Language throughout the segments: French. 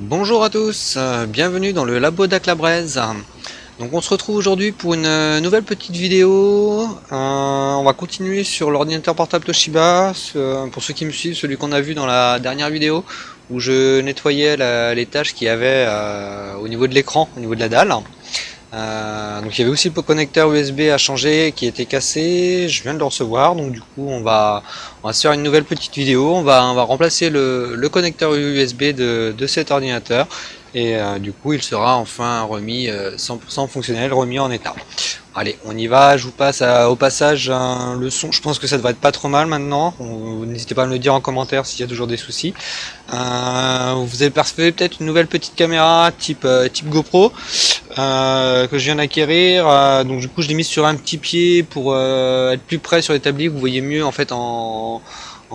Bonjour à tous, bienvenue dans le labo d'Aclabraise. Donc on se retrouve aujourd'hui pour une nouvelle petite vidéo. On va continuer sur l'ordinateur portable Toshiba. Pour ceux qui me suivent, celui qu'on a vu dans la dernière vidéo où je nettoyais les tâches qu'il y avait au niveau de l'écran, au niveau de la dalle. Donc il y avait aussi le connecteur USB à changer qui était cassé, je viens de le recevoir, donc du coup on va se faire une nouvelle petite vidéo, on va remplacer le connecteur USB de cet ordinateur et du coup il sera enfin remis 100% fonctionnel, remis en état. Allez, on y va, je vous passe au passage le son, je pense que ça devrait être pas trop mal maintenant, n'hésitez pas à me le dire en commentaire s'il y a toujours des soucis. Vous avez perçu peut-être une nouvelle petite caméra type GoPro que je viens d'acquérir, donc du coup je l'ai mise sur un petit pied pour être plus près sur l'établi, vous voyez mieux en fait en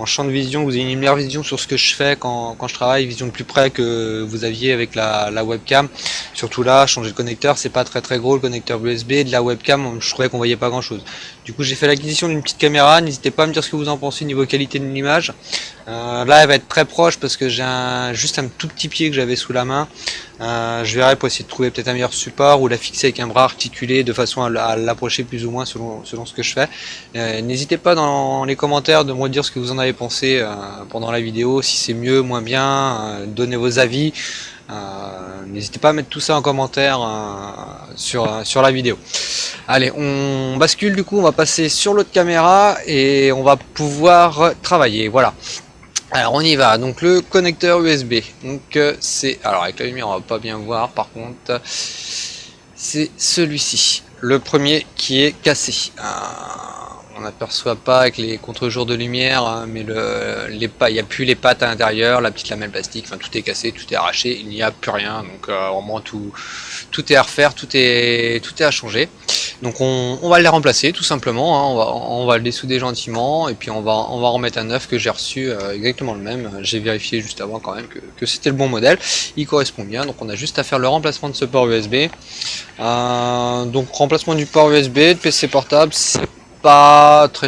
champ de vision, vous avez une meilleure vision sur ce que je fais quand je travaille, vision de plus près que vous aviez avec la webcam. Surtout là, changer de connecteur, c'est pas très gros le connecteur USB, de la webcam, je trouvais qu'on voyait pas grand chose. Du coup j'ai fait l'acquisition d'une petite caméra, n'hésitez pas à me dire ce que vous en pensez niveau qualité de l'image. Là elle va être très proche parce que j'ai juste un tout petit pied que j'avais sous la main. Je verrai pour essayer de trouver peut-être un meilleur support ou la fixer avec un bras articulé de façon à l'approcher plus ou moins selon ce que je fais. N'hésitez pas dans les commentaires de me dire ce que vous en avez pensé pendant la vidéo, si c'est mieux, moins bien, donnez vos avis. N'hésitez pas à mettre tout ça en commentaire sur la vidéo. Allez, on bascule du coup, on va passer sur l'autre caméra et on va pouvoir travailler. Voilà. Alors on y va, donc le connecteur USB, donc c'est, alors avec la lumière on va pas bien voir par contre, c'est celui-ci, le premier qui est cassé. On n'aperçoit pas avec les contre-jours de lumière, hein, mais il n'y a plus les pattes à l'intérieur, la petite lamelle plastique, enfin tout est cassé, tout est arraché, il n'y a plus rien, donc vraiment tout est à refaire, tout est à changer. Donc on va les remplacer tout simplement, hein. On va le dessouder gentiment et puis on va remettre un neuf que j'ai reçu exactement le même. J'ai vérifié juste avant quand même que c'était le bon modèle, il correspond bien, donc on a juste à faire le remplacement de ce port USB. Donc remplacement du port USB, de PC portable, c'est pas très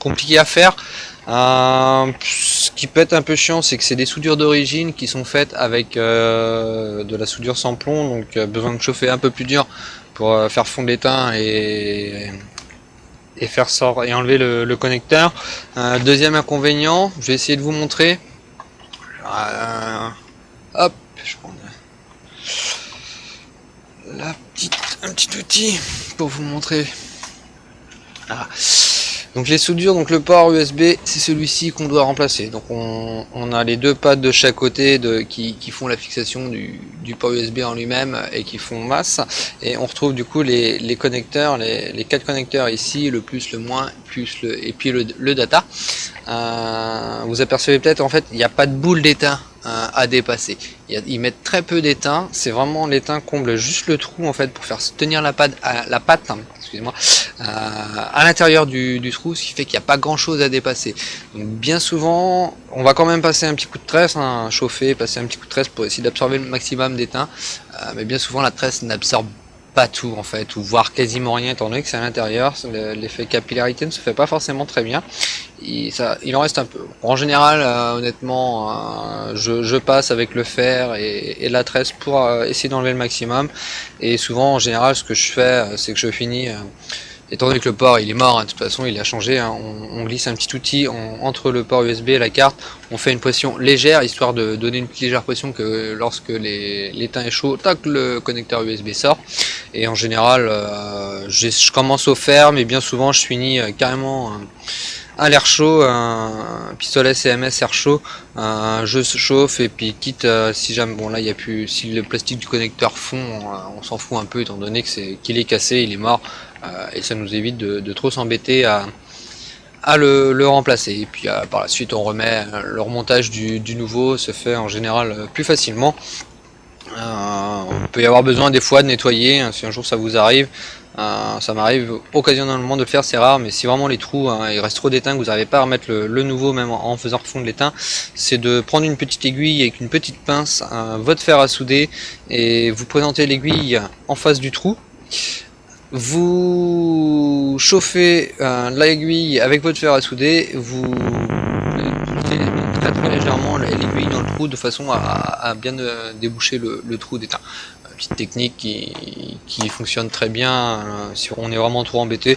compliqué à faire. Ce qui peut être un peu chiant, c'est que c'est des soudures d'origine qui sont faites avec de la soudure sans plomb, donc besoin de chauffer un peu plus dur pour faire fondre l'étain et faire sortir et enlever le connecteur. Deuxième inconvénient, je vais essayer de vous montrer. Hop, je prends un petit outil pour vous montrer. Ah. Donc les soudures, donc le port USB, c'est celui-ci qu'on doit remplacer. Donc on a les deux pattes de chaque côté qui font la fixation du port USB en lui-même et qui font masse. Et on retrouve du coup les connecteurs, les quatre connecteurs ici, le plus, le moins, et puis le data. Vous apercevez peut-être en fait il n'y a pas de boule d'étain à dépasser. Ils mettent très peu d'étain, c'est vraiment l'étain comble juste le trou en fait pour faire tenir la patte, excusez-moi, à l'intérieur du trou, ce qui fait qu'il n'y a pas grand chose à dépasser. Donc bien souvent, on va quand même passer un petit coup de tresse, hein, chauffer, passer un petit coup de tresse pour essayer d'absorber le maximum d'étain, mais bien souvent la tresse n'absorbe pas tout en fait, ou voire quasiment rien étant donné que c'est à l'intérieur, l'effet capillarité ne se fait pas forcément très bien. Il en reste un peu. En général, honnêtement, je passe avec le fer et la tresse pour essayer d'enlever le maximum. Et souvent, en général, ce que je fais, c'est que je finis, étant donné que le port il est mort, hein, de toute façon il a changé, hein, on glisse un petit outil entre le port USB et la carte, on fait une pression légère, histoire de donner une légère pression que lorsque l'étain est chaud, tac, le connecteur USB sort. Et en général, je commence au fer, mais bien souvent je finis carrément à l'air chaud, un pistolet CMS air chaud, je chauffe et puis quitte si jamais, bon là il y a plus, si le plastique du connecteur fond, on s'en fout un peu étant donné que qu'il est cassé, il est mort, et ça nous évite de trop s'embêter à le remplacer. Et puis par la suite on remet le remontage du nouveau, se fait en général plus facilement. On peut y avoir besoin des fois de nettoyer, hein, si un jour ça vous arrive. Ça m'arrive occasionnellement de le faire, c'est rare, mais si vraiment les trous, hein, il reste trop d'étain, que vous n'arrivez pas à remettre le nouveau même en faisant refondre l'étain, c'est de prendre une petite aiguille avec une petite pince, votre fer à souder, et vous présentez l'aiguille en face du trou. Vous chauffez l'aiguille avec votre fer à souder, vous poussez très légèrement l'aiguille dans le trou trou de façon à bien déboucher le trou d'étain. Petite technique qui fonctionne très bien si on est vraiment trop embêté.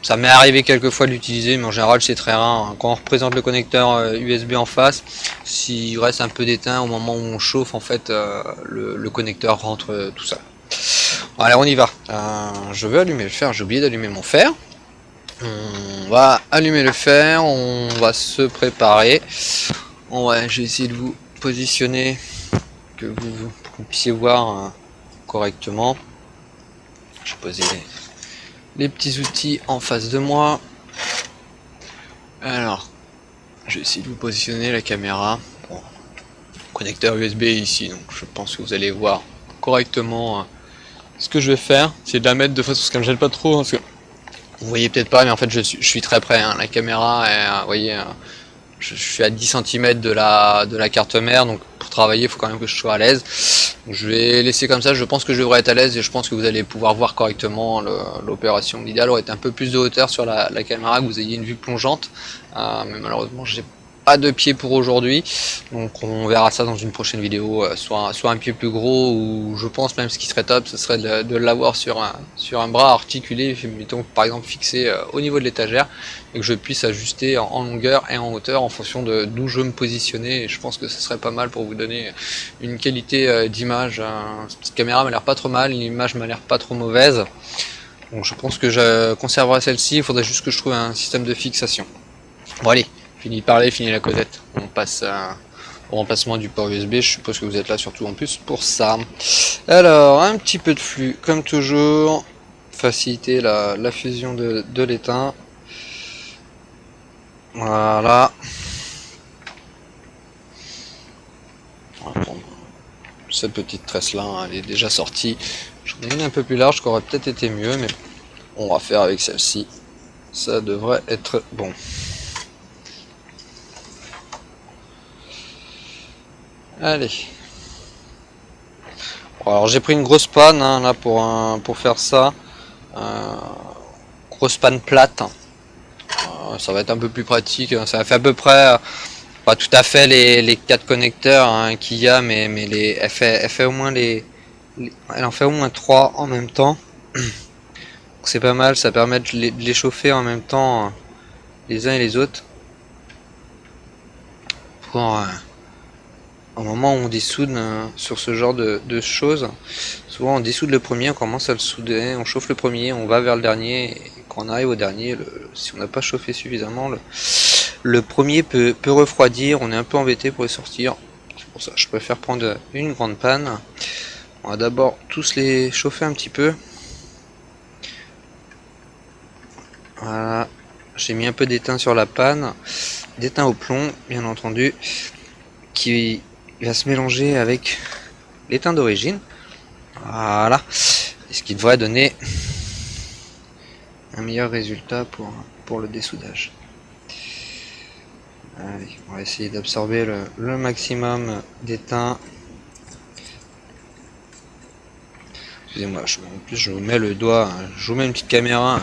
Ça m'est arrivé quelques fois de l'utiliser, mais en général c'est très rare. Quand on représente le connecteur USB en face, s'il reste un peu d'étain au moment où on chauffe, en fait le connecteur rentre tout seul. Allez, on y va. Je veux allumer le fer, j'ai oublié d'allumer mon fer. On va allumer le fer, on va se préparer. Ouais, je vais essayer de vous positionner que vous puissiez voir correctement. Je vais poser les petits outils en face de moi. Alors, je vais essayer de vous positionner la caméra. Bon, connecteur USB ici, donc je pense que vous allez voir correctement ce que je vais faire. C'est de la mettre de façon à ce qu'elle ne gêne pas trop, parce que vous voyez peut-être pas, mais en fait je suis très près. La caméra est, vous voyez, je suis à 10 cm de la carte mère, donc pour travailler il faut quand même que je sois à l'aise. Je vais laisser comme ça, je pense que je devrais être à l'aise et je pense que vous allez pouvoir voir correctement l'opération. L'idéal aurait été un peu plus de hauteur sur la caméra, que vous ayez une vue plongeante, mais malheureusement j'ai pas de pied pour aujourd'hui, donc on verra ça dans une prochaine vidéo, soit un pied plus gros, ou je pense même ce qui serait top, ce serait de l'avoir sur un bras articulé, mettons par exemple fixé au niveau de l'étagère, et que je puisse ajuster en longueur et en hauteur en fonction d'où je veux me positionner, et je pense que ce serait pas mal pour vous donner une qualité d'image. Cette petite caméra m'a l'air pas trop mal, l'image m'a l'air pas trop mauvaise, donc je pense que je conserverai celle-ci. Il faudrait juste que je trouve un système de fixation. Bon allez, fini de parler, fini la causette. On passe au remplacement du port USB. Je suppose que vous êtes là surtout en plus pour ça. Alors, un petit peu de flux, comme toujours. Faciliter la fusion de l'étain. Voilà. On va prendre cette petite tresse là, elle est déjà sortie. J'en ai une un peu plus large qui aurait peut-être été mieux, mais on va faire avec celle-ci. Ça devrait être bon. Allez. Bon, alors j'ai pris une grosse panne là pour faire ça. Grosse panne plate. Ça va être un peu plus pratique. Ça fait à peu près, pas tout à fait les 4 connecteurs qu'il y a, mais elle fait au moins elle en fait au moins 3 en même temps. C'est pas mal, ça permet de les chauffer en même temps les uns et les autres. Pour au moment où on dessoude sur ce genre de choses, souvent on dessoude le premier, on commence à le souder, on chauffe le premier, on va vers le dernier, et quand on arrive au dernier, si on n'a pas chauffé suffisamment, le premier peut refroidir, on est un peu embêté pour les sortir. C'est pour ça que je préfère prendre une grande panne. On va d'abord tous les chauffer un petit peu. Voilà, j'ai mis un peu d'étain sur la panne, d'étain au plomb bien entendu, qui va se mélanger avec l'étain d'origine. Voilà, et ce qui devrait donner un meilleur résultat pour le dessoudage. Allez, on va essayer d'absorber le maximum d'étain. Excusez-moi, en plus je vous mets le doigt, je vous mets une petite caméra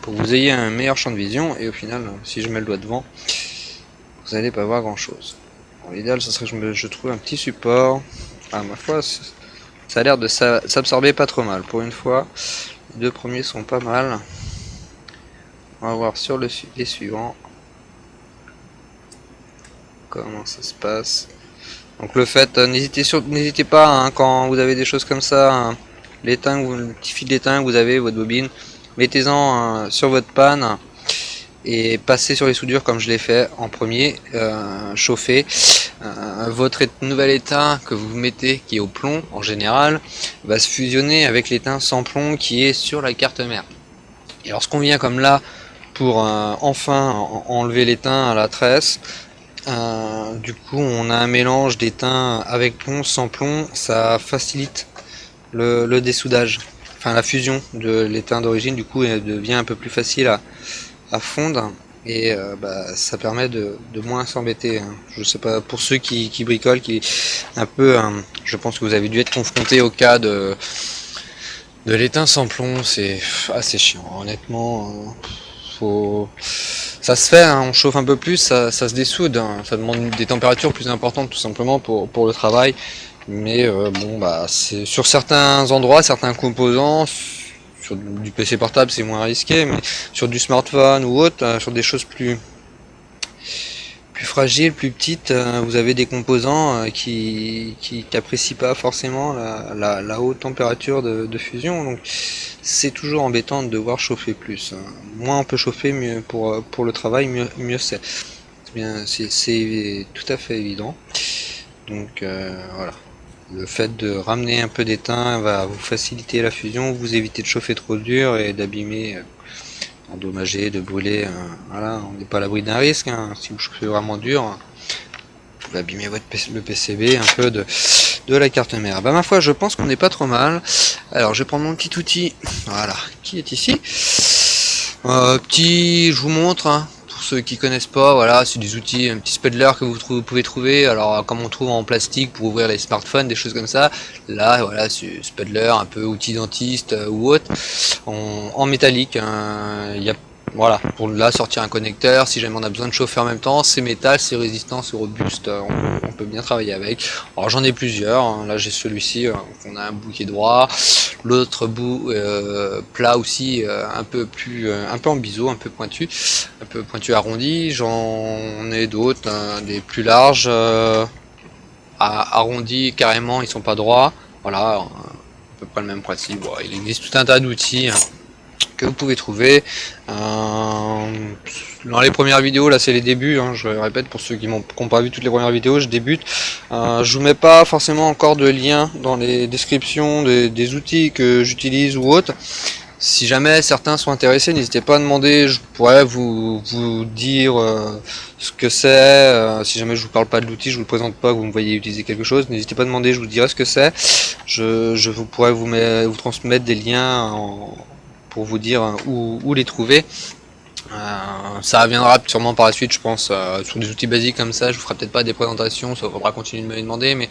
pour que vous ayez un meilleur champ de vision, et au final, si je mets le doigt devant, vous n'allez pas voir grand chose. Bon, l'idéal, ce serait que je trouve un petit support. Ah, ma foi, ça a l'air de s'absorber pas trop mal. Pour une fois, les deux premiers sont pas mal. On va voir sur les suivants comment ça se passe. Donc le fait, n'hésitez pas quand vous avez des choses comme ça, l'étain, le petit fil d'étain que vous avez, votre bobine, mettez-en sur votre panne et passez sur les soudures comme je l'ai fait en premier. Chauffez votre nouvel étain que vous mettez, qui est au plomb en général, va se fusionner avec l'étain sans plomb qui est sur la carte mère. Et lorsqu'on vient comme là pour enfin enlever l'étain à la tresse, du coup on a un mélange d'étain avec plomb, sans plomb, ça facilite le dessoudage, enfin la fusion de l'étain d'origine. Du coup elle devient un peu plus facile à fondre, et ça permet de moins s'embêter. Je sais pas, pour ceux qui bricolent, un peu, je pense que vous avez dû être confronté au cas de l'étain sans plomb. C'est assez chiant honnêtement. Ça se fait, hein, on chauffe un peu plus, ça se dessoude, hein. Ça demande des températures plus importantes tout simplement pour le travail. Mais bon, bah, c'est sur certains endroits, certains composants, sur du PC portable c'est moins risqué, mais sur du smartphone ou autre, sur des choses plus fragiles, plus petites, vous avez des composants qui n'apprécient pas forcément la haute température de fusion. Donc c'est toujours embêtant de devoir chauffer plus. Moins on peut chauffer, mieux pour le travail, mieux c'est. C'est tout à fait évident. Donc voilà. Le fait de ramener un peu d'étain va vous faciliter la fusion, vous éviter de chauffer trop dur et d'abîmer, d'endommager, de brûler. Voilà, on n'est pas à l'abri d'un risque, hein. Si vous chauffez vraiment dur, vous pouvez abîmer le PCB un peu de la carte mère. Bah ma foi, je pense qu'on n'est pas trop mal. Alors je vais prendre mon petit outil, voilà, qui est ici. Je vous montre, hein. Ceux qui connaissent pas, voilà, c'est des outils, un petit speedler que vous pouvez trouver, alors comme on trouve en plastique pour ouvrir les smartphones, des choses comme ça. Là, voilà, c'est speedler, un peu outil dentiste ou autre, en métallique. Il y a, voilà, pour là sortir un connecteur, si jamais on a besoin de chauffer en même temps, c'est métal, c'est résistant, c'est robuste, on peut bien travailler avec. Alors j'en ai plusieurs, hein. Là j'ai celui-ci, on a un bout qui est droit, l'autre bout plat aussi, un peu en biseau, un peu pointu arrondi. J'en ai d'autres, hein, des plus larges, arrondis carrément, ils sont pas droits. Voilà, à peu près le même principe. Bon, il existe tout un tas d'outils, hein, que vous pouvez trouver. Dans les premières vidéos, là c'est les débuts, hein, je répète pour ceux qui n'ont pas vu toutes les premières vidéos, je débute. Je vous mets pas forcément encore de lien dans les descriptions des outils que j'utilise ou autres. Si jamais certains sont intéressés, n'hésitez pas à demander, je pourrais vous dire ce que c'est. Si jamais je vous parle pas de l'outil, je vous le présente pas, vous me voyez utiliser quelque chose, n'hésitez pas à demander, je vous dirai ce que c'est. Je vous pourrais vous transmettre des liens pour vous dire où les trouver. Ça reviendra sûrement par la suite, je pense, sur des outils basiques comme ça. Je vous ferai peut-être pas des présentations, ça faudra continuer de me les demander, mais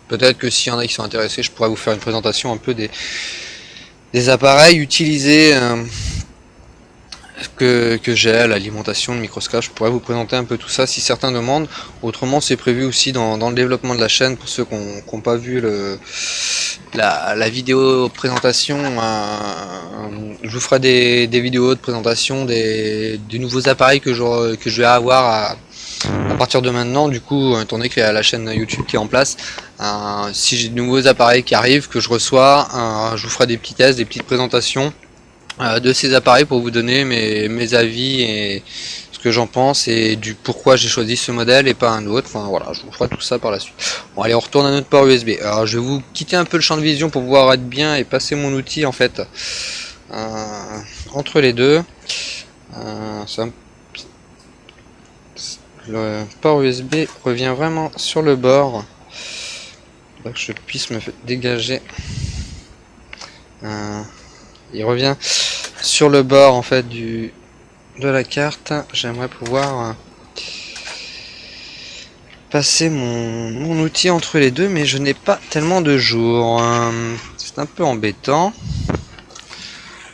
peut-être que s'il y en a qui sont intéressés, je pourrais vous faire une présentation un peu des appareils utilisés que j'ai, l'alimentation, le microscope. Je pourrais vous présenter un peu tout ça si certains demandent. Autrement, c'est prévu aussi dans le développement de la chaîne pour ceux qui n'ont pas vu la vidéo présentation. Je vous ferai des vidéos de présentation des nouveaux appareils que je vais avoir à partir de maintenant. Du coup, étant donné qu'il y a la chaîne YouTube qui est en place, si j'ai de nouveaux appareils qui arrivent, que je reçois, je vous ferai des petits tests, des petites présentations de ces appareils pour vous donner mes avis et ce que j'en pense et du pourquoi j'ai choisi ce modèle et pas un autre. Enfin voilà, je vous ferai tout ça par la suite. Bon allez, on retourne à notre port USB. Alors je vais vous quitter un peu le champ de vision pour pouvoir être bien et passer mon outil en fait entre les deux. Le port USB revient vraiment sur le bord pour que je puisse me dégager. Il revient sur le bord en fait de la carte. J'aimerais pouvoir passer mon outil entre les deux, mais je n'ai pas tellement de jours. C'est un peu embêtant.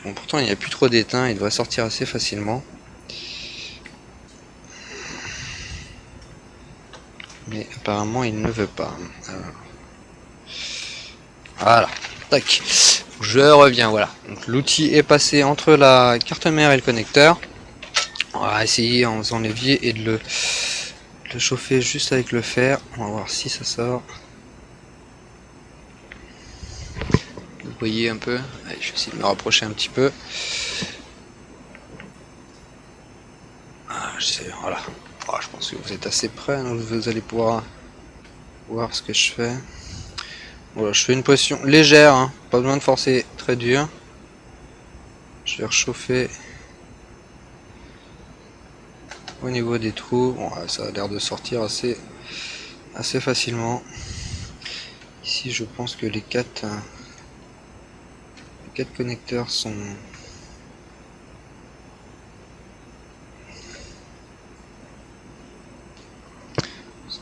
Bon, pourtant il n'y a plus trop d'étain, il devrait sortir assez facilement. Mais apparemment il ne veut pas. Voilà, tac. Je reviens, voilà. Donc l'outil est passé entre la carte mère et le connecteur. On va essayer en faisant l'évier et de le chauffer juste avec le fer. On va voir si ça sort. Vous voyez un peu. Allez, je vais essayer de me rapprocher un petit peu. Voilà. Je pense que vous êtes assez près, donc vous allez pouvoir voir ce que je fais. Voilà, je fais une pression légère, hein, pas besoin de forcer très dur. Je vais rechauffer au niveau des trous. Bon, ça a l'air de sortir assez facilement. Ici, je pense que les quatre connecteurs sont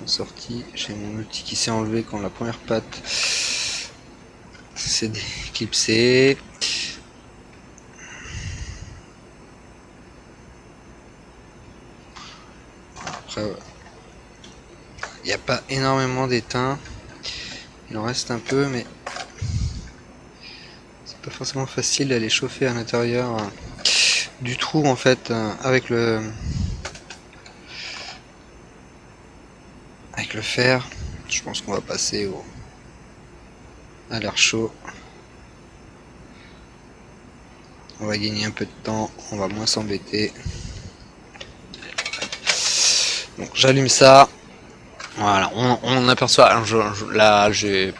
sortis. J'ai mon outil qui s'est enlevé quand la première patte s'est déclipsée. Après, il n'y a pas énormément d'étain. Il en reste un peu, mais c'est pas forcément facile d'aller chauffer à l'intérieur du trou en fait avec le fer. Je pense qu'on va passer à l'air chaud. On va gagner un peu de temps, on va moins s'embêter. Donc j'allume ça. Voilà, on aperçoit. Alors, là, je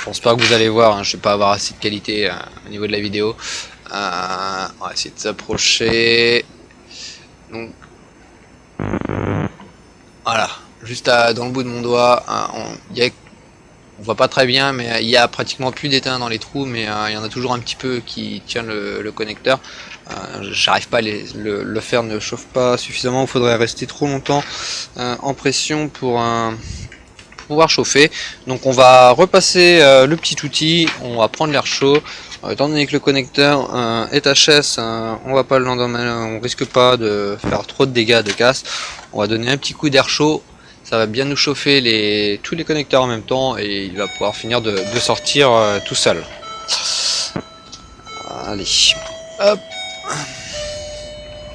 pense pas que vous allez voir. Hein, je vais pas avoir assez de qualité au niveau de la vidéo. On va essayer de s'approcher. Donc voilà, juste dans le bout de mon doigt, on voit pas très bien, mais il y a pratiquement plus d'étain dans les trous, mais il y en a toujours un petit peu qui tient le connecteur. J'arrive pas, le fer ne chauffe pas suffisamment, il faudrait rester trop longtemps en pression pour pouvoir chauffer. Donc on va repasser le petit outil, on va prendre l'air chaud. Étant donné que le connecteur est HS, on va pas on risque pas de faire trop de dégâts de casse. On va donner un petit coup d'air chaud. Ça va bien nous chauffer tous les connecteurs en même temps et il va pouvoir finir de sortir tout seul. Allez, hop.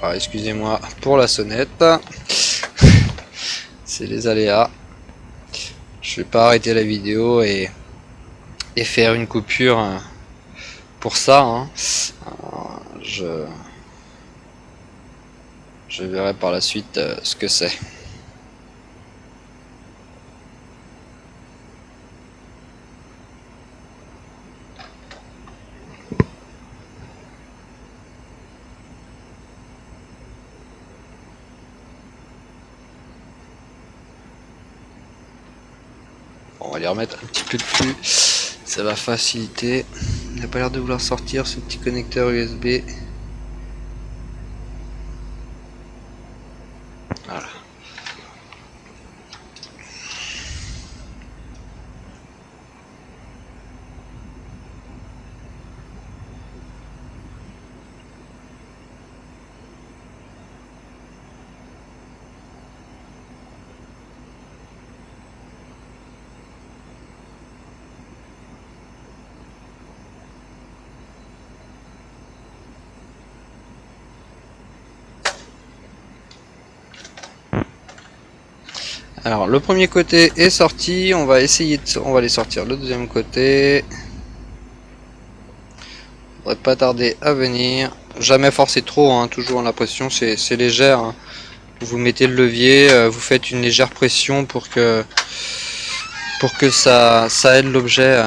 Ah, excusez-moi pour la sonnette. C'est les aléas. Je vais pas arrêter la vidéo et faire une coupure pour ça. Hein. Je verrai par la suite ce que c'est. On va les remettre un petit peu de plus, ça va faciliter. Il n'a pas l'air de vouloir sortir ce petit connecteur USB. Voilà. Alors le premier côté est sorti, on va les sortir le deuxième côté. Faudrait pas tarder à venir. Jamais forcer trop, hein, toujours la pression c'est légère. Hein. Vous mettez le levier, vous faites une légère pression pour que ça aide l'objet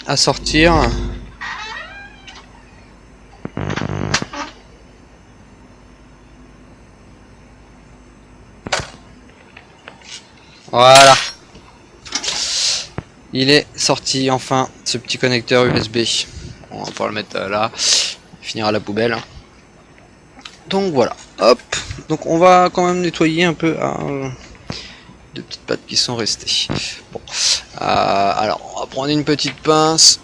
à sortir. Voilà. Il est sorti enfin ce petit connecteur USB. On va pouvoir le mettre là. Il finira à la poubelle. Donc voilà. Hop. Donc on va quand même nettoyer un peu deux petites pattes qui sont restées. Bon. Alors on va prendre une petite pince.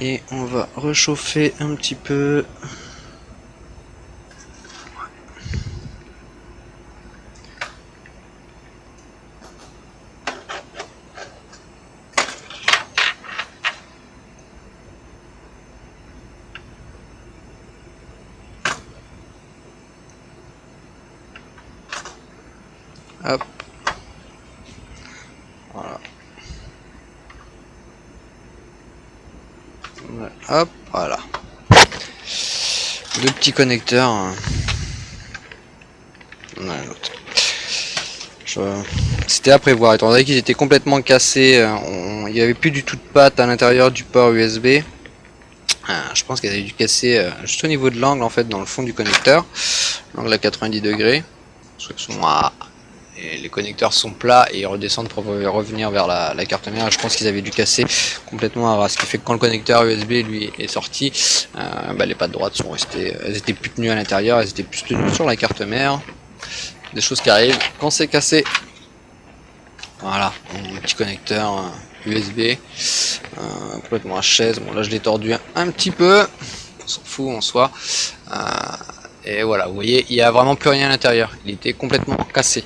Et on va réchauffer un petit peu. Hop. Voilà. Hop, voilà. Deux petits connecteurs. C'était à prévoir, étant donné qu'ils étaient complètement cassés, il n'y avait plus du tout de patte à l'intérieur du port USB. Je pense qu'ils avaient dû casser juste au niveau de l'angle en fait, dans le fond du connecteur, l'angle à 90 degrés. Et les connecteurs sont plats et ils redescendent pour revenir vers la carte mère. Je pense qu'ils avaient dû casser complètement à ras, ce qui fait que quand le connecteur USB lui est sorti, les pattes droites sont restées, elles étaient plus tenues à l'intérieur, elles étaient plus tenues sur la carte mère. Des choses qui arrivent quand c'est cassé. Voilà, mon petit connecteur USB complètement à chaise. Bon là je l'ai tordu un petit peu, on s'en fout en soi. Et voilà, vous voyez, il n'y a vraiment plus rien à l'intérieur. Il était complètement cassé.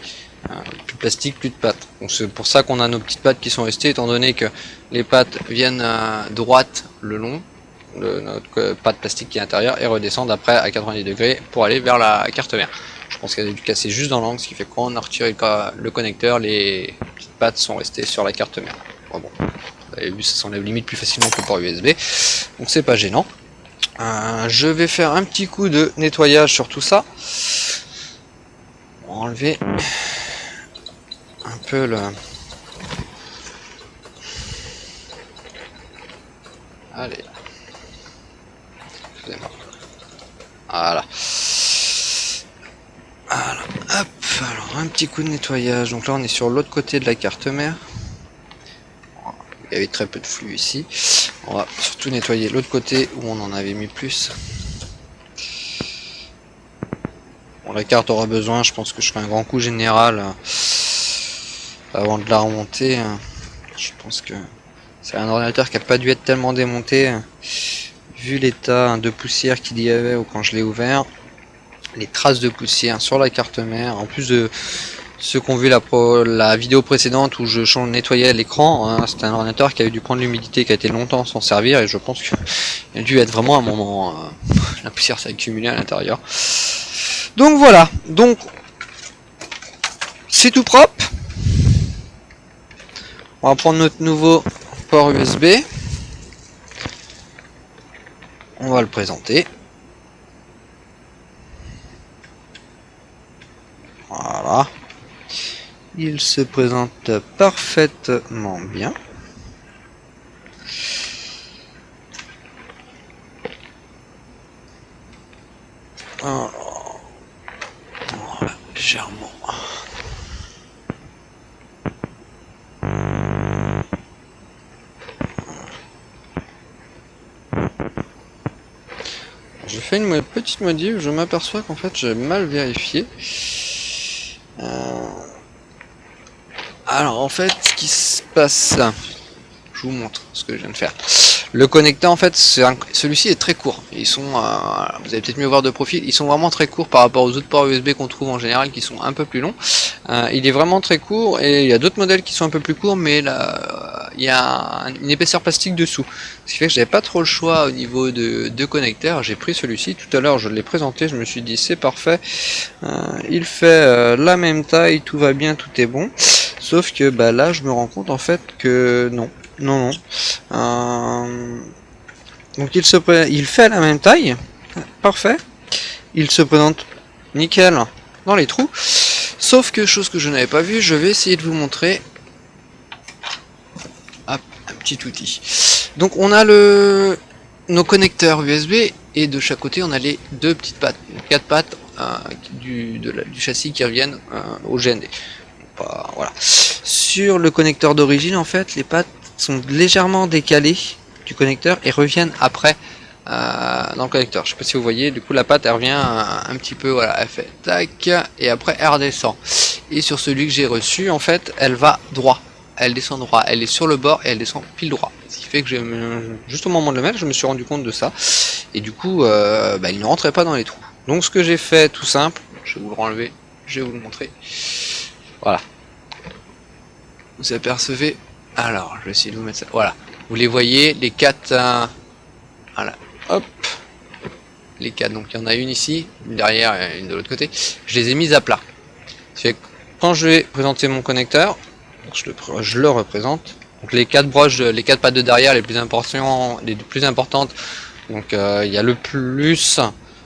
Plus de plastique, plus de pattes. Donc c'est pour ça qu'on a nos petites pattes qui sont restées, étant donné que les pattes viennent droite le long de notre patte plastique qui est à l'intérieur et redescendent après à 90 degrés pour aller vers la carte mère. Je pense qu'elle a dû casser juste dans l'angle, ce qui fait que quand on a retiré le connecteur, les petites pattes sont restées sur la carte mère. Bon, vous avez vu, ça s'enlève limite plus facilement que le port USB, donc c'est pas gênant. Je vais faire un petit coup de nettoyage sur tout ça. On va enlever un peu le... Allez. Excusez-moi. Voilà. Voilà. Hop. Alors, un petit coup de nettoyage. Donc là, on est sur l'autre côté de la carte mère. Il y avait très peu de flux ici. On va surtout nettoyer l'autre côté où on en avait mis plus. Bon, la carte aura besoin, je pense que je ferai un grand coup général avant de la remonter. Je pense que c'est un ordinateur qui n'a pas dû être tellement démonté vu l'état de poussière qu'il y avait quand je l'ai ouvert. Les traces de poussière sur la carte mère, en plus de ceux qui ont vu la vidéo précédente où je nettoyais l'écran, hein, c'est un ordinateur qui a dû prendre l'humidité, qui a été longtemps sans servir, et je pense qu'il a dû être vraiment un moment, la poussière s'est accumulée à l'intérieur. Donc voilà, donc c'est tout propre. On va prendre notre nouveau port USB, on va le présenter. Voilà. Il se présente parfaitement bien. Alors, voilà, légèrement. J'ai fait une petite modif, je m'aperçois qu'en fait j'ai mal vérifié. Alors en fait, ce qui se passe, je vous montre ce que je viens de faire. Le connecteur en fait, celui-ci est très court. Ils sont, vous allez peut-être mieux voir de profil, ils sont vraiment très courts par rapport aux autres ports USB qu'on trouve en général qui sont un peu plus longs. Il est vraiment très court et il y a d'autres modèles qui sont un peu plus courts, mais là, il y a une épaisseur plastique dessous. Ce qui fait que j'avais pas trop le choix au niveau de connecteur. J'ai pris celui-ci. Tout à l'heure, je l'ai présenté, je me suis dit c'est parfait. Il fait la même taille, tout va bien, tout est bon. Sauf que bah, là, je me rends compte en fait que non. Donc il fait la même taille, parfait. Il se présente nickel dans les trous. Sauf que chose que je n'avais pas vu, je vais essayer de vous montrer. Hop, un petit outil. Donc on a nos connecteurs USB et de chaque côté on a les deux petites pattes, 4 pattes du châssis qui reviennent au GND. Voilà. Sur le connecteur d'origine en fait les pattes sont légèrement décalées du connecteur et reviennent après dans le connecteur. Je sais pas si vous voyez, du coup la patte elle revient un petit peu, voilà, elle fait tac et après elle redescend. Et sur celui que j'ai reçu en fait elle va droit, elle descend droit, elle est sur le bord et elle descend pile droit. Ce qui fait que juste au moment de le mettre je me suis rendu compte de ça et du coup bah, il ne rentrait pas dans les trous. Donc ce que j'ai fait tout simple, je vais vous le renlever, je vais vous le montrer. Voilà. Vous apercevez, alors je vais essayer de vous mettre ça, voilà, vous les voyez, les 4, voilà, hop, les 4, donc il y en a une ici, une derrière et une de l'autre côté, je les ai mises à plat. C'est que quand je vais présenter mon connecteur, je le représente, donc les 4 broches, les 4 pattes de derrière, les plus importantes, donc il y a le plus,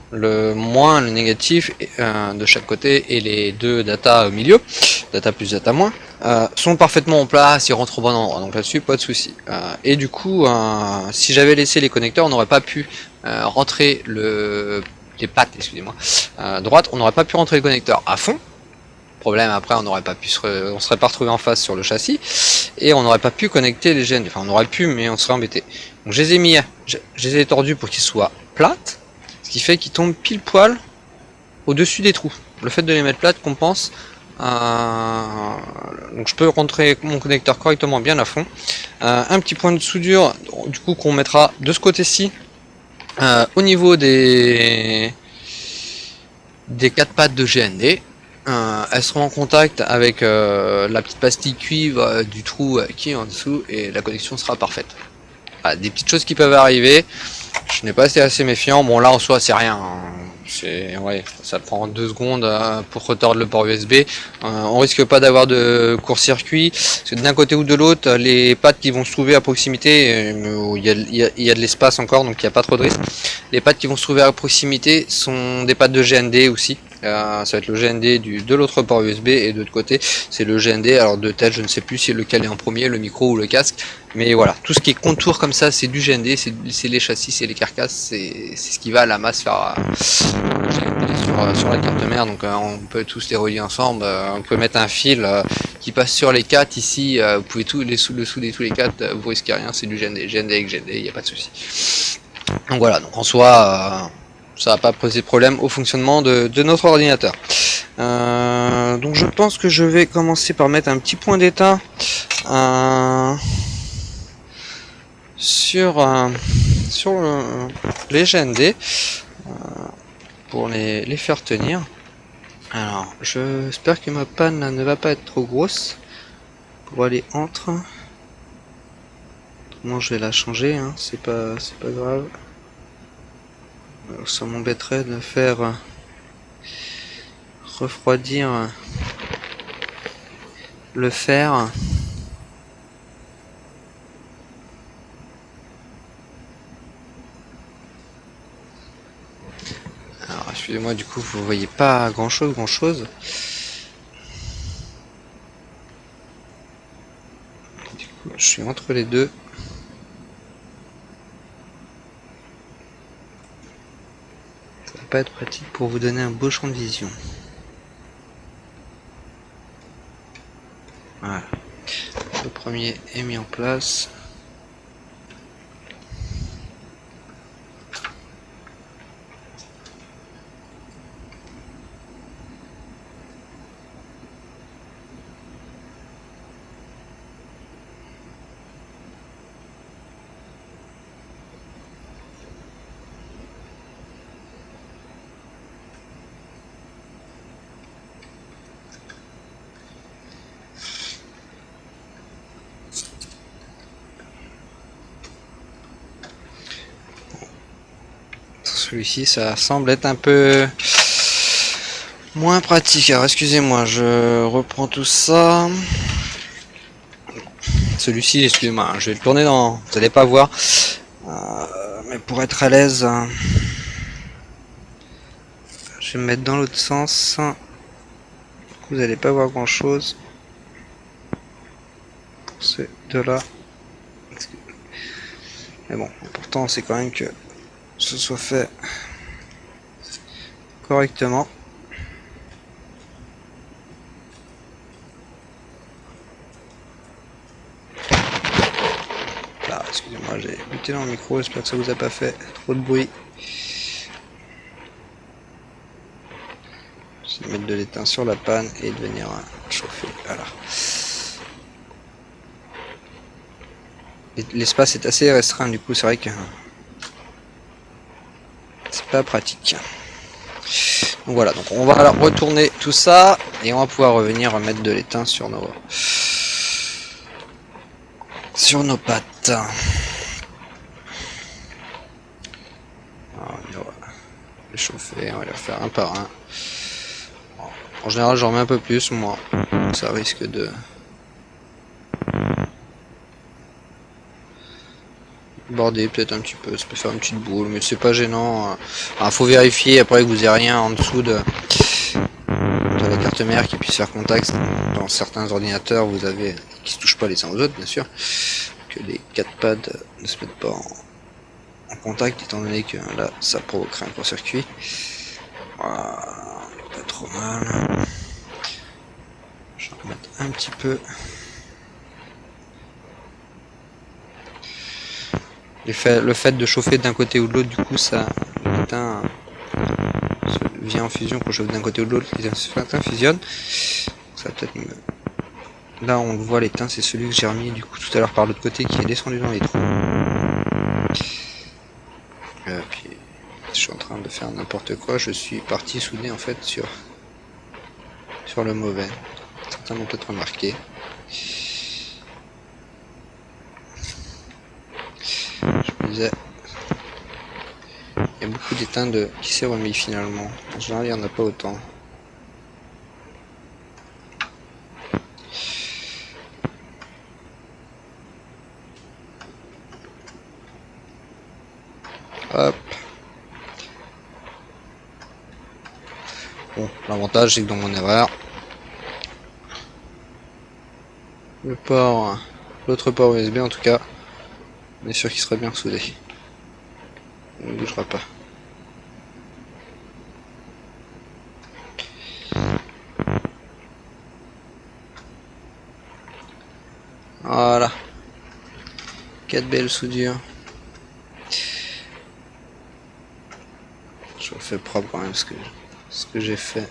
le moins, le négatif de chaque côté et les deux data au milieu, data plus, data moins, sont parfaitement en place, ils rentrent au bon endroit, donc là-dessus pas de souci. Et du coup, si j'avais laissé les connecteurs, on n'aurait pas pu rentrer les pattes, excusez-moi, droite, on n'aurait pas pu rentrer le connecteur à fond. Problème après, on n'aurait pas pu on serait pas retrouvé en face sur le châssis et on n'aurait pas pu connecter les gènes. Enfin, on aurait pu, mais on serait embêté. Donc je les ai tordus pour qu'ils soient plates. Ce qui fait qu'ils tombent pile poil au-dessus des trous. Le fait de les mettre plates compense. Donc je peux rentrer mon connecteur correctement bien à fond. Un petit point de soudure du coup qu'on mettra de ce côté-ci au niveau des des 4 pattes de GND. Elles seront en contact avec la petite pastille cuivre du trou qui est en dessous et la connexion sera parfaite. Voilà, des petites choses qui peuvent arriver. Je n'ai pas été assez méfiant. Bon là en soi c'est rien. Ouais, ça prend 2 secondes pour retordre le port USB. On risque pas d'avoir de court-circuit. Parce que d'un côté ou de l'autre, les pattes qui vont se trouver à proximité, il y a de l'espace encore, donc il n'y a pas trop de risque. Les pattes qui vont se trouver à proximité sont des pattes de GND aussi. Ça va être le GND de l'autre port USB et de l'autre côté c'est le GND. Alors de tête je ne sais plus si lequel est en premier, le micro ou le casque. Mais voilà, tout ce qui est contour comme ça c'est du GND, c'est les châssis, c'est les carcasses, c'est ce qui va à la masse faire sur la carte mère. Donc on peut tous les relier ensemble. On peut mettre un fil qui passe sur les 4 ici. Vous pouvez le souder tous les 4, vous risquez rien, c'est du GND. GND avec GND, il n'y a pas de souci. Donc voilà, donc en soi ça va pas poser de problème au fonctionnement de notre ordinateur. Donc je pense que je vais commencer par mettre un petit point d'état sur les GND pour les faire tenir. Alors j'espère que ma panne ne va pas être trop grosse pour aller entre. Moi je vais la changer, hein, c'est pas grave. Alors, ça m'embêterait de faire refroidir le fer. Alors excusez-moi, du coup vous voyez pas grand chose. Du coup je suis entre les deux. Ça va pas être pratique pour vous donner un beau champ de vision. Voilà. Le premier est mis en place. Celui-ci ça semble être un peu moins pratique. Alors excusez-moi, je reprends tout ça. Celui-ci, excusez-moi, je vais le tourner dans, vous n'allez pas voir, mais pour être à l'aise, je vais me mettre dans l'autre sens. Vous n'allez pas voir grand chose pour ces deux-là. Mais bon, pourtant c'est quand même que ce soit fait correctement. Là, excusez-moi, j'ai buté dans le micro, j'espère que ça vous a pas fait trop de bruit. Je vais mettre de l'étain sur la panne et de venir chauffer. Voilà. L'espace est assez restreint, du coup c'est vrai que c'est pas pratique. Donc voilà, donc on va retourner tout ça et on va pouvoir revenir mettre de l'étain sur nos pattes. Alors, on va les chauffer, on va les faire un par un. En général j'en remets un peu plus, moi ça risque de border peut-être un petit peu, ça peut faire une petite boule, mais c'est pas gênant. Faut vérifier après que vous ayez rien en dessous de la carte mère qui puisse faire contact. Dans certains ordinateurs vous avez qui se touchent pas les uns aux autres bien sûr, que les 4 pads ne se mettent pas en contact, étant donné que là ça provoquerait un court-circuit. Voilà, pas trop mal. Je vais remettre un petit peu. Le fait de chauffer d'un côté ou de l'autre, du coup, ça, l'étain vient en fusion quand je chauffe d'un côté ou de l'autre, l'étain fusionne. Ça peut-être me... Là, on le voit, l'étain, c'est celui que j'ai remis du coup tout à l'heure par l'autre côté qui est descendu dans les trous. Puis, je suis en train de faire n'importe quoi, je suis parti souder en fait sur le mauvais. Certains l'ont peut-être remarqué. Je me disais, il y a beaucoup d'éteintes qui s'est remis finalement. En général, il n'y en a pas autant. Hop. Bon, l'avantage c'est que dans mon erreur, l'autre port USB en tout cas, on est sûr qu'il sera bien soudé. Il ne bougera pas. Voilà. 4 belles soudures. Je refais propre quand même ce que j'ai fait.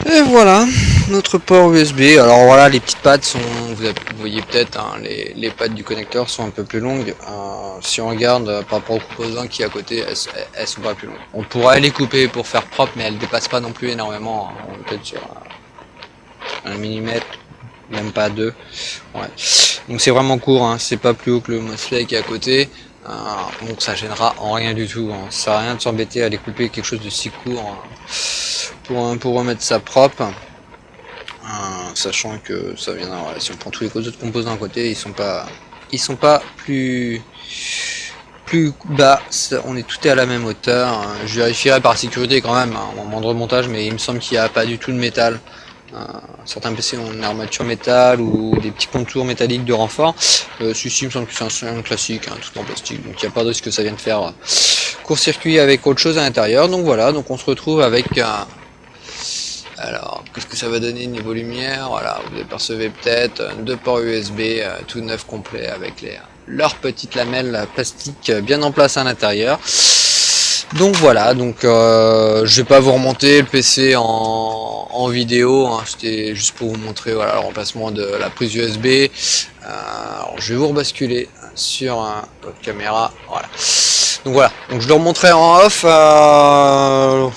Et voilà, notre port USB. Alors voilà, les petites pattes sont, vous voyez peut-être, hein, les pattes du connecteur sont un peu plus longues. Si on regarde par rapport aux composants qui est à côté, elles sont pas plus longues. On pourrait les couper pour faire propre, mais elles dépassent pas non plus énormément. Hein. On est peut-être sur 1 millimètre, même pas 2. Ouais. Donc c'est vraiment court, hein. C'est pas plus haut que le MOSFET qui est à côté. Donc ça gênera en rien du tout. Hein. Ça sert à rien de s'embêter à aller couper quelque chose de si court. Hein. Pour remettre ça propre, sachant que ça viendra, voilà, si on prend tous les autres composants à côté, ils sont pas plus bas, on est tout à la même hauteur. Je vérifierai par sécurité quand même, hein, au moment de remontage, mais il me semble qu'il n'y a pas du tout de métal. Certains PC ont une armature métal ou des petits contours métalliques de renfort. Celui-ci, il me semble que c'est un classique, hein, tout en plastique, donc il n'y a pas de risque que ça vienne faire court-circuit avec autre chose à l'intérieur. Donc voilà, donc on se retrouve avec alors, qu'est-ce que ça va donner niveau lumière? Voilà, vous apercevez peut-être 2 ports USB tout neuf complet avec leurs petites lamelles plastique bien en place à l'intérieur. Donc voilà, donc je vais pas vous remonter le PC en vidéo, hein, c'était juste pour vous montrer voilà, le remplacement de la prise USB. Alors je vais vous rebasculer sur votre caméra, voilà. Donc voilà, donc je le remontrerai en off,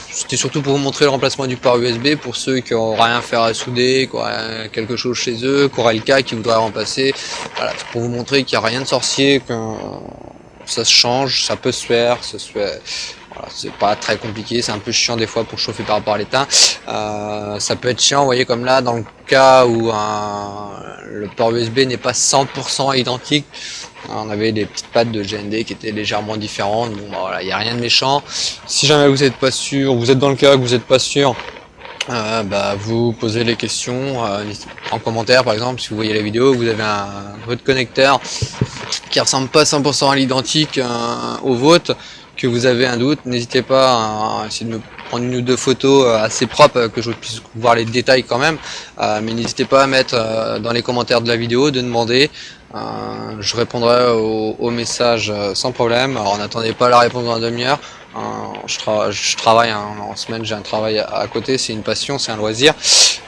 c'était surtout pour vous montrer le remplacement du port USB pour ceux qui n'ont rien à faire à souder, qui auraient quelque chose chez eux, qui auraient le cas, qui voudraient remplacer. Voilà, pour vous montrer qu'il n'y a rien de sorcier, que ça se change, ça peut se faire, voilà, c'est pas très compliqué, c'est un peu chiant des fois pour chauffer par rapport à l'étain. Ça peut être chiant, vous voyez, comme là, dans le cas où le port USB n'est pas 100% identique. On avait des petites pattes de GND qui étaient légèrement différentes. Bon, bah, voilà, il n'y a rien de méchant. Si jamais vous n'êtes pas sûr, vous êtes dans le cas que vous n'êtes pas sûr, bah, vous posez les questions en commentaire, par exemple, si vous voyez la vidéo, vous avez votre connecteur qui ressemble pas 100% à l'identique au vôtre, que vous avez un doute, n'hésitez pas à essayer de me prendre une ou deux photos assez propres, que je puisse voir les détails quand même, mais n'hésitez pas à mettre dans les commentaires de la vidéo, de demander. Je répondrai aux messages sans problème. Alors n'attendez pas la réponse dans la demi-heure. Je travaille en semaine, j'ai un travail à côté, c'est une passion, c'est un loisir.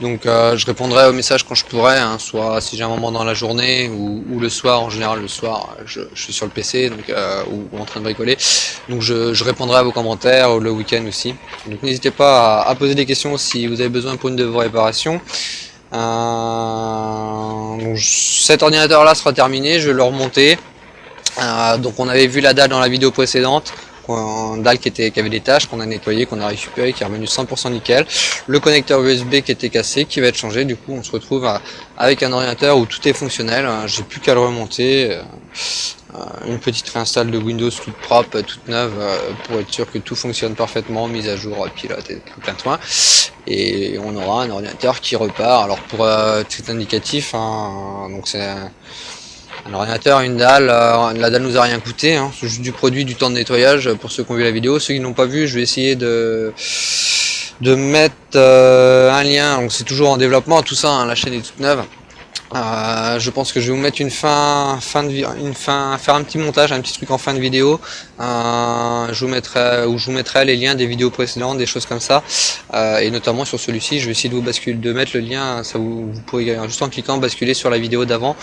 Donc je répondrai aux messages quand je pourrai, hein, soit si j'ai un moment dans la journée ou le soir. En général le soir je suis sur le PC donc, ou en train de bricoler. Donc je répondrai à vos commentaires le week-end aussi. Donc n'hésitez pas à poser des questions si vous avez besoin pour une de vos réparations. Donc cet ordinateur là sera terminé, je vais le remonter. Donc on avait vu la dalle dans la vidéo précédente, une dalle qui avait des taches, qu'on a nettoyé, qu'on a récupéré, qui est revenu 100% nickel. Le connecteur USB qui était cassé, qui va être changé. Du coup on se retrouve avec un ordinateur où tout est fonctionnel. J'ai plus qu'à le remonter. Une petite réinstalle de Windows toute propre, toute neuve, pour être sûr que tout fonctionne parfaitement, mise à jour, pilote et plein de soins. Et on aura un ordinateur qui repart. Alors pour titre indicatif, hein, donc c'est un ordinateur, une dalle, la dalle nous a rien coûté, hein, c'est juste du produit, du temps de nettoyage pour ceux qui ont vu la vidéo. Ceux qui n'ont pas vu, je vais essayer de mettre un lien, donc c'est toujours en développement tout ça, hein, la chaîne est toute neuve. Je pense que je vais vous mettre faire un petit montage, un petit truc en fin de vidéo. Je vous mettrai les liens des vidéos précédentes, des choses comme ça. Et notamment sur celui-ci, je vais essayer de mettre le lien. Vous pourrez juste en cliquant basculer sur la vidéo d'avant.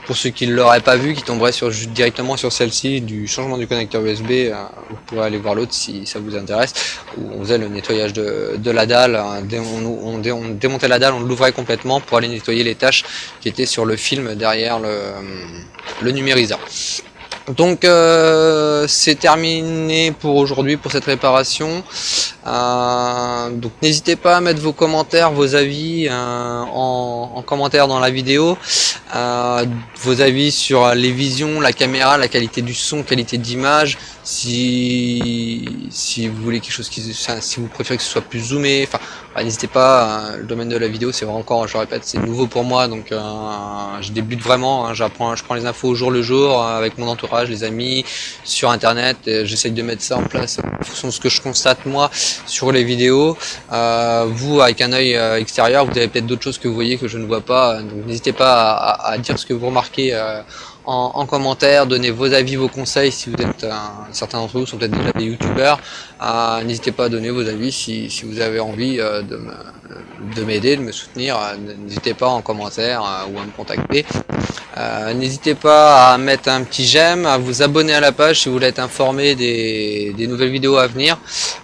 Pour ceux qui ne l'auraient pas vu, qui tomberaient directement sur celle-ci du changement du connecteur USB, vous pourrez aller voir l'autre si ça vous intéresse. Où on faisait le nettoyage de la dalle, on démontait la dalle, on l'ouvrait complètement pour aller nettoyer les tâches qui étaient sur le film derrière le numériseur. Donc c'est terminé pour aujourd'hui pour cette réparation. Donc n'hésitez pas à mettre vos commentaires, vos avis en commentaire dans la vidéo, vos avis sur les visions, la caméra, la qualité du son, qualité d'image, si vous voulez quelque chose si vous préférez que ce soit plus zoomé, enfin n'hésitez pas. Le domaine de la vidéo c'est encore, je répète, c'est nouveau pour moi, donc je débute vraiment, je prends les infos au jour le jour avec mon entourage, les amis, sur internet, j'essaye de mettre ça en place en fonction de ce que je constate moi sur les vidéos. Vous, avec un œil extérieur, vous avez peut-être d'autres choses que vous voyez que je ne vois pas, donc n'hésitez pas à dire ce que vous remarquez en commentaire, donnez vos avis, vos conseils si vous êtes, certains d'entre vous sont peut-être déjà des youtubeurs, n'hésitez pas à donner vos avis si vous avez envie de m'aider, de me soutenir, n'hésitez pas en commentaire ou à me contacter. N'hésitez pas à mettre un petit j'aime, à vous abonner à la page si vous voulez être informé des nouvelles vidéos à venir.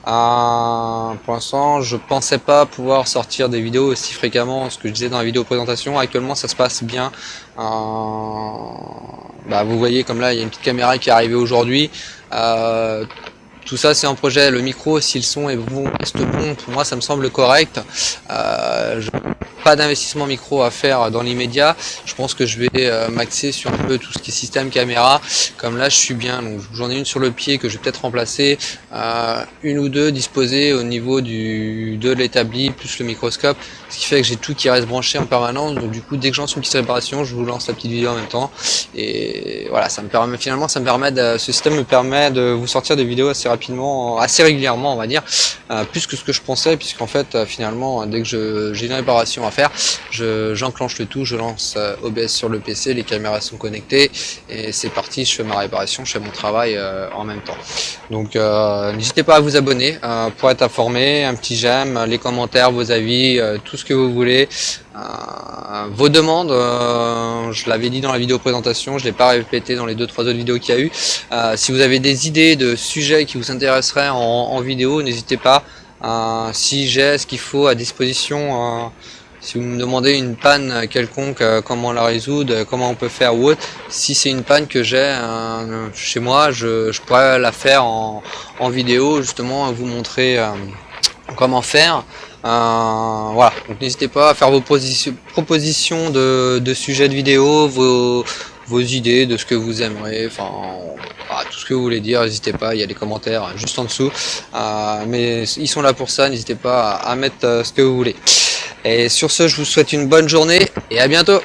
Pour l'instant, je pensais pas pouvoir sortir des vidéos aussi fréquemment, ce que je disais dans la vidéo présentation. Actuellement, ça se passe bien. Vous voyez, comme là, il y a une petite caméra qui est arrivée aujourd'hui. Tout ça c'est un projet, le micro, si le son est bon, reste bon, pour moi ça me semble correct. Pas d'investissement micro à faire dans l'immédiat, je pense que je vais m'axer sur un peu tout ce qui est système caméra, comme là je suis bien, donc j'en ai une sur le pied que je vais peut-être remplacer, une ou deux disposées au niveau de l'établi, plus le microscope, ce qui fait que j'ai tout qui reste branché en permanence, donc du coup dès que j'en suis une petite réparation, je vous lance la petite vidéo en même temps, et voilà, ce système me permet de vous sortir des vidéos assez rapidement, assez régulièrement on va dire, plus que ce que je pensais, puisqu'en fait finalement dès que j'ai une réparation à faire, j'enclenche le tout, je lance OBS sur le PC, les caméras sont connectées et c'est parti, je fais ma réparation, je fais mon travail en même temps. Donc n'hésitez pas à vous abonner pour être informé, un petit j'aime, les commentaires, vos avis, tout ce que vous voulez. Vos demandes, je l'avais dit dans la vidéo présentation, je l'ai pas répété dans les 2-3 autres vidéos qu'il y a eu. Si vous avez des idées de sujets qui vous intéresseraient en vidéo, n'hésitez pas. Si j'ai ce qu'il faut à disposition, si vous me demandez une panne quelconque, comment la résoudre, comment on peut faire ou autre, si c'est une panne que j'ai chez moi, je pourrais la faire en vidéo, justement, vous montrer comment faire. Voilà, donc n'hésitez pas à faire vos propositions de sujets de vidéo, vos idées de ce que vous aimeriez, enfin tout ce que vous voulez dire, n'hésitez pas, il y a les commentaires juste en dessous, mais ils sont là pour ça, n'hésitez pas à mettre ce que vous voulez. Et sur ce, je vous souhaite une bonne journée et à bientôt.